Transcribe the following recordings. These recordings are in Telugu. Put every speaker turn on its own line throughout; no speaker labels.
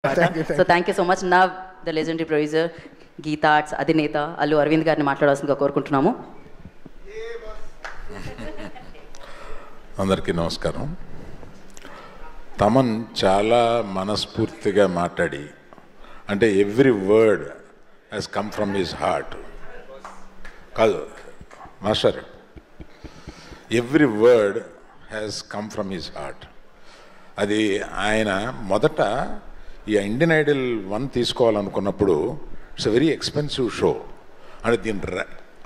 So thank you so much. Now the legendary producer, Geeta Arts Adhineta Allu Arvind గారిని మాట్లాడాల్సిందిగా కోరుకుంటున్నాము.
అందరికీ నమస్కారం. తమన్ చాలా మనస్ఫూర్తిగా మాట్లాడి అంటే every word has come from his heart. కాదు master, every word has come from his heart. అది ఆయన మొదట ఈ ఇండియన్ ఐడల్ 1 తీసుకోవాలనుకున్నప్పుడు it's a very expensive show. అంటే దీని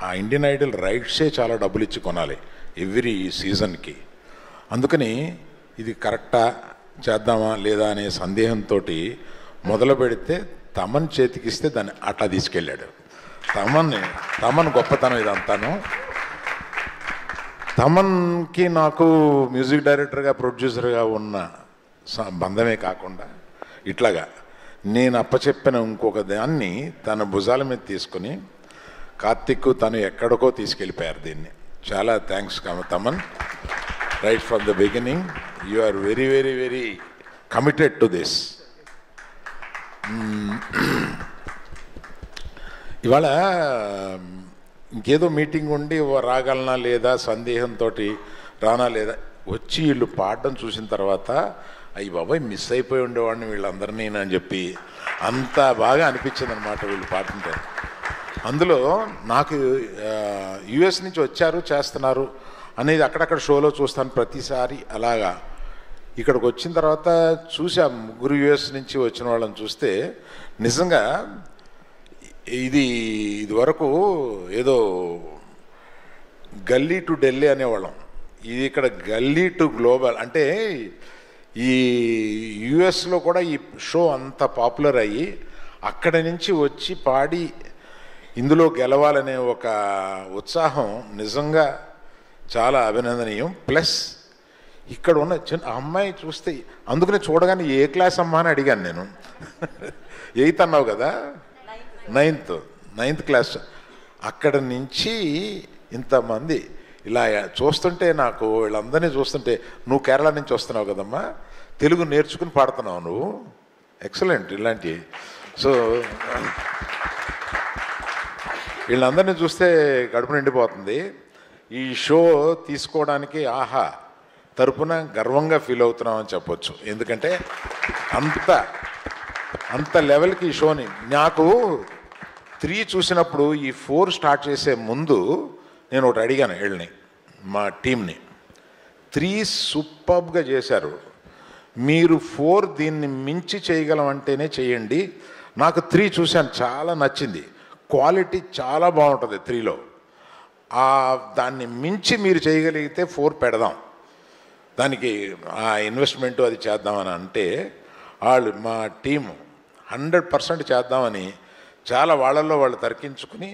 ఆ ఇండియన్ ఐడల్ రైట్సే చాలా డబ్బులు ఇచ్చి కొనాలి ఎవ్రీ సీజన్కి. అందుకని ఇది కరెక్టా చేద్దామా లేదా అనే సందేహంతో మొదలు పెడితే తమన్ చేతికిస్తే దాన్ని అట్లా తీసుకెళ్ళాడు. తమన్ గొప్పతనం ఇదంతాను. తమన్కి నాకు మ్యూజిక్ డైరెక్టర్గా ప్రొడ్యూసర్గా ఉన్న బంధమే కాకుండా ఇట్లాగా నేను అప్పచెప్పిన ఇంకొక దాన్ని తన భుజాల మీద తీసుకుని కార్తిక్ తను ఎక్కడికో తీసుకెళ్ళిపోయారు దీన్ని. చాలా thanks Thaman. Right from the beginning you are very very very committed to this. ఇవాళ ఇంకేదో మీటింగ్ ఉండి రాగలనా లేదా సందేహంతో రానా లేదా వచ్చి వీళ్ళు పాడడం చూసిన తర్వాత అయ్యి బాబాయ్ మిస్ అయిపోయి ఉండేవాడిని వీళ్ళందరినీ అని చెప్పి అంత బాగా అనిపించింది అనమాట వీళ్ళు పాడుతుంటే. అందులో నాకు యుఎస్ నుంచి వచ్చారు చేస్తున్నారు అనేది అక్కడక్కడ షోలో చూస్తాను ప్రతిసారి. అలాగా ఇక్కడికి వచ్చిన తర్వాత చూసా ముగ్గురు యుఎస్ నుంచి వచ్చిన వాళ్ళని చూస్తే నిజంగా ఇది వరకు ఏదో గల్లీ టు ఢిల్లీ అనేవాళ్ళం. ఇది ఇక్కడ గల్లీ టు గ్లోబల్. అంటే ఈ యుఎస్లో కూడా ఈ షో అంత పాపులర్ అయ్యి అక్కడి నుంచి వచ్చి పాడి ఇందులో గెలవాలనే ఒక ఉత్సాహం నిజంగా చాలా అభినందనీయం. ప్లస్ ఇక్కడ ఉన్న చిన్న అమ్మాయి చూస్తే అందుకనే చూడగానే ఏ క్లాస్ అమ్మా అని అడిగాను నేను. 8th అన్నావు కదా, 9th క్లాస్. అక్కడ నుంచి ఇంతమంది ఇలా చూస్తుంటే నాకు వీళ్ళందరినీ చూస్తుంటే నువ్వు కేరళ నుంచి వస్తున్నావు కదమ్మా, తెలుగు నేర్చుకుని పాడుతున్నావు నువ్వు, ఎక్సలెంట్ ఇలాంటివి. సో వీళ్ళందరినీ చూస్తే కడుపు నిండిపోతుంది. ఈ షో తీసుకోవడానికి ఆహా తరపున గర్వంగా ఫీల్ అవుతున్నామని చెప్పొచ్చు. ఎందుకంటే అంత లెవెల్కి ఈ షోని నాకు 3 చూసినప్పుడు ఈ 4 స్టార్ట్ చేసే ముందు నేను ఒకటి అడిగాను వీళ్ళని, మా టీంని. 3 సూపర్బ్గా చేశారు, మీరు 4 దీన్ని మించి చేయగలం అంటేనే చేయండి. నాకు 3 చూశాను, చాలా నచ్చింది. క్వాలిటీ చాలా బాగుంటుంది 3లో. దాన్ని మించి మీరు చేయగలిగితే 4 పెడదాం, దానికి ఆ ఇన్వెస్ట్మెంటు అది చేద్దామని అంటే వాళ్ళు మా టీము 100% చేద్దామని చాలా వాళ్ళల్లో వాళ్ళు తర్కించుకుని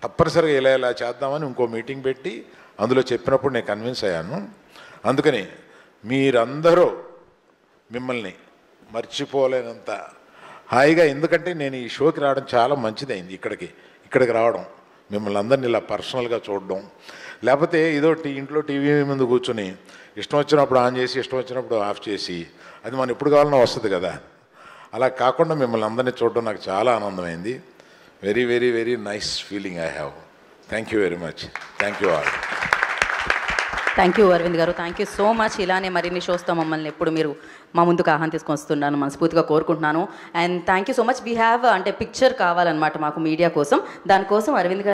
తప్పనిసరిగా ఇలా చేద్దామని ఇంకో మీటింగ్ పెట్టి అందులో చెప్పినప్పుడు నేను కన్విన్స్ అయ్యాను. అందుకని మీరందరూ మిమ్మల్ని మర్చిపోలేనంత హాయిగా, ఎందుకంటే నేను ఈ షోకి రావడం చాలా మంచిదైంది. ఇక్కడికి రావడం, మిమ్మల్ని అందరినీ ఇలా పర్సనల్గా చూడడం, లేకపోతే ఏదో ఇంట్లో టీవీ ముందు కూర్చొని ఇష్టం వచ్చినప్పుడు ఆన్ చేసి ఇష్టం వచ్చినప్పుడు ఆఫ్ చేసి అది మనం ఎప్పుడు కావాలన్నా వస్తుంది కదా. అలా కాకుండా మిమ్మల్ని అందరినీ చూడడం నాకు చాలా ఆనందమైంది. Very very very nice feeling I have. Thank you very much. Thank you all.
Thank you Aravind garu, thank you so much. ఇలానే మరిన్ని షోస్తో మమ్మల్ని ఎప్పుడు మీరు మా ముందుకు ఆహ్వానం తీసుకొని వస్తున్నాను మనస్ఫూర్తిగా కోరుకుంటున్నాను. And thank you so much. We have అంటే పిక్చర్ కావాలన్నమాట మాకు మీడియా కోసం. దానికోసం అరవింద్ గారు